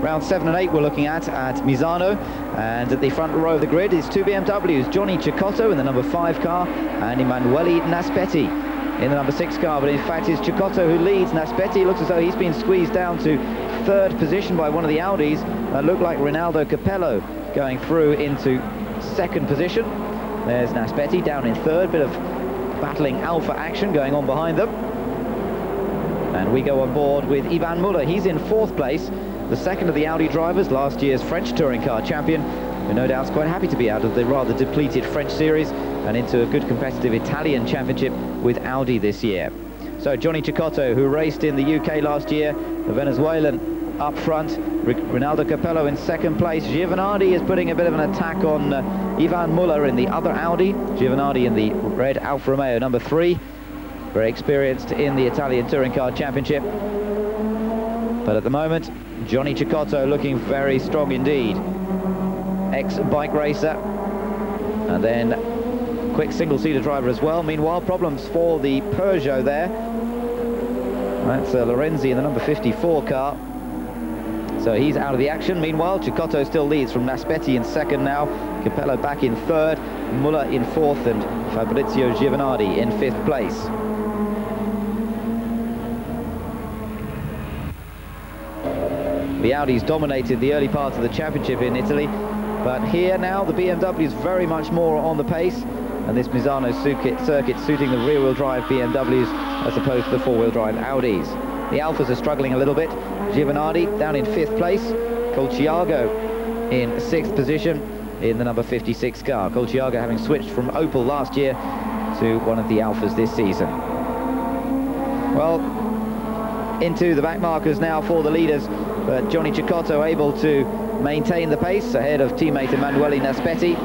Round 7 and 8 we're looking at Missano, and at the front row of the grid is two BMWs, Johnny Cecotto in the number 5 car and Emanuele Naspetti in the number 6 car, but in fact it's Cecotto who leads. Naspetti looks as though he's been squeezed down to 3rd position by one of the Audis. That looked like Rinaldo Capello going through into 2nd position. There's Naspetti down in 3rd, bit of battling alpha action going on behind them. And we go on board with Ivan Muller. He's in 4th place, the second of the Audi drivers, last year's French touring car champion, who no doubt is quite happy to be out of the rather depleted French series and into a good competitive Italian championship with Audi this year. So Johnny Cecotto, who raced in the UK last year, the Venezuelan up front, Rinaldo Capello in 2nd place. Giovanardi is putting a bit of an attack on Ivan Muller in the other Audi. Giovanardi in the red Alfa Romeo number 3, very experienced in the Italian touring car championship. But at the moment, Johnny Cecotto looking very strong indeed. Ex-bike racer, and then quick single-seater driver as well. Meanwhile, problems for the Peugeot there. That's Lorenzi in the number 54 car. So he's out of the action. Meanwhile, Cecotto still leads from Naspetti in 2nd now, Capello back in 3rd, Muller in 4th, and Fabrizio Giovanardi in 5th place. The Audis dominated the early part of the championship in Italy, but here now the BMW is very much more on the pace, and this Missano circuit suiting the rear-wheel drive BMWs as opposed to the 4-wheel drive Audis. The Alphas are struggling a little bit. Giovanardi down in 5th place, Colciago in 6th position in the number 56 car. Colciago having switched from Opel last year to one of the Alphas this season. Well, into the back markers now for the leaders, but Johnny Cecotto able to maintain the pace ahead of teammate Emanuele Naspetti,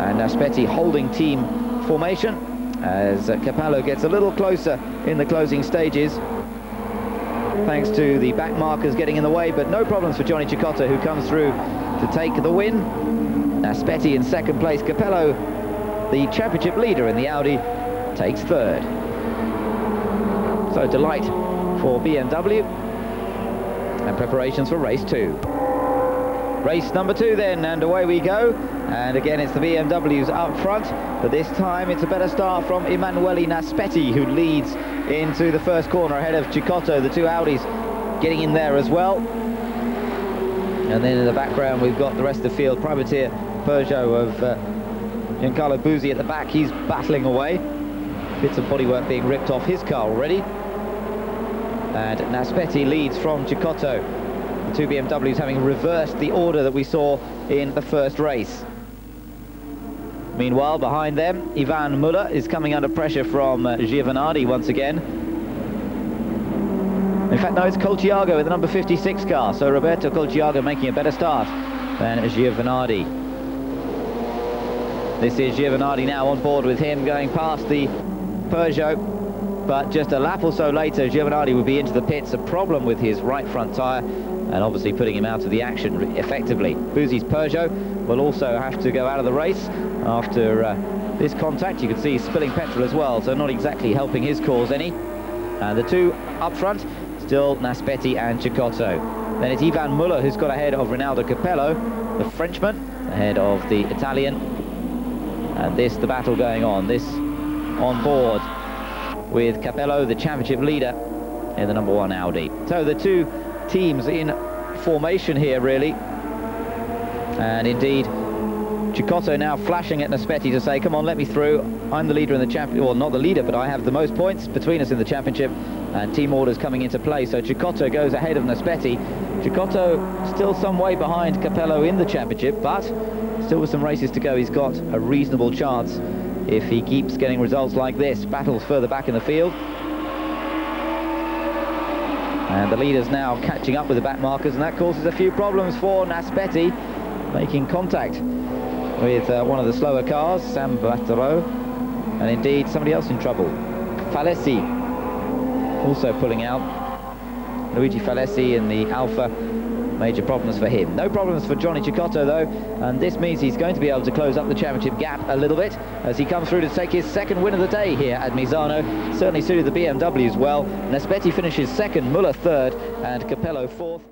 and Naspetti holding team formation as Capello gets a little closer in the closing stages thanks to the back markers getting in the way, but no problems for Johnny Cecotto, who comes through to take the win. Naspetti in 2nd place. Capello, the championship leader in the Audi, takes 3rd. So delight for BMW, and preparations for race 2. Race number 2 then, and away we go. And again, it's the BMWs up front, but this time it's a better start from Emanuele Naspetti, who leads into the first corner ahead of Cecotto. The two Audis getting in there as well. And then in the background, we've got the rest of the field. Privateer Peugeot of Giancarlo Buzzi at the back. He's battling away. Bits of bodywork being ripped off his car already. And Naspetti leads from Cecotto. The two BMWs having reversed the order that we saw in the first race. Meanwhile, behind them, Ivan Muller is coming under pressure from Giovanardi once again. In fact, no, it's Colciago in the number 56 car, so Roberto Colciago making a better start than Giovanardi. This is Giovanardi now on board with him, going past the Peugeot, but just a lap or so later, Giovanardi would be into the pits, a problem with his right front tyre, and obviously putting him out of the action effectively. Buzzi's Peugeot will also have to go out of the race after this contact. You can see he's spilling petrol as well, so not exactly helping his cause any. And the two up front, still Naspetti and Cecotto. Then it's Ivan Muller who's got ahead of Rinaldo Capello, the Frenchman, ahead of the Italian. And this, the battle going on. This on board with Capello, the championship leader in the number 1 Audi. So the two teams in formation here, really. And indeed, Cecotto now flashing at Naspetti to say, come on, let me through. I'm the leader in the championship. Well, not the leader, but I have the most points between us in the championship, and team orders coming into play. So Cecotto goes ahead of Naspetti. Cecotto still some way behind Capello in the championship, but still with some races to go, he's got a reasonable chance if he keeps getting results like this. Battles further back in the field. And the leaders now catching up with the back markers, and that causes a few problems for Naspetti, making contact with one of the slower cars, Sam Battero, and indeed somebody else in trouble. Falesi also pulling out. Luigi Falesi in the Alfa, major problems for him. No problems for Johnny Cecotto though, and this means he's going to be able to close up the championship gap a little bit as he comes through to take his 2nd win of the day here at Missano. Certainly suited the BMWs well. Naspetti finishes 2nd, Muller 3rd, and Capello 4th.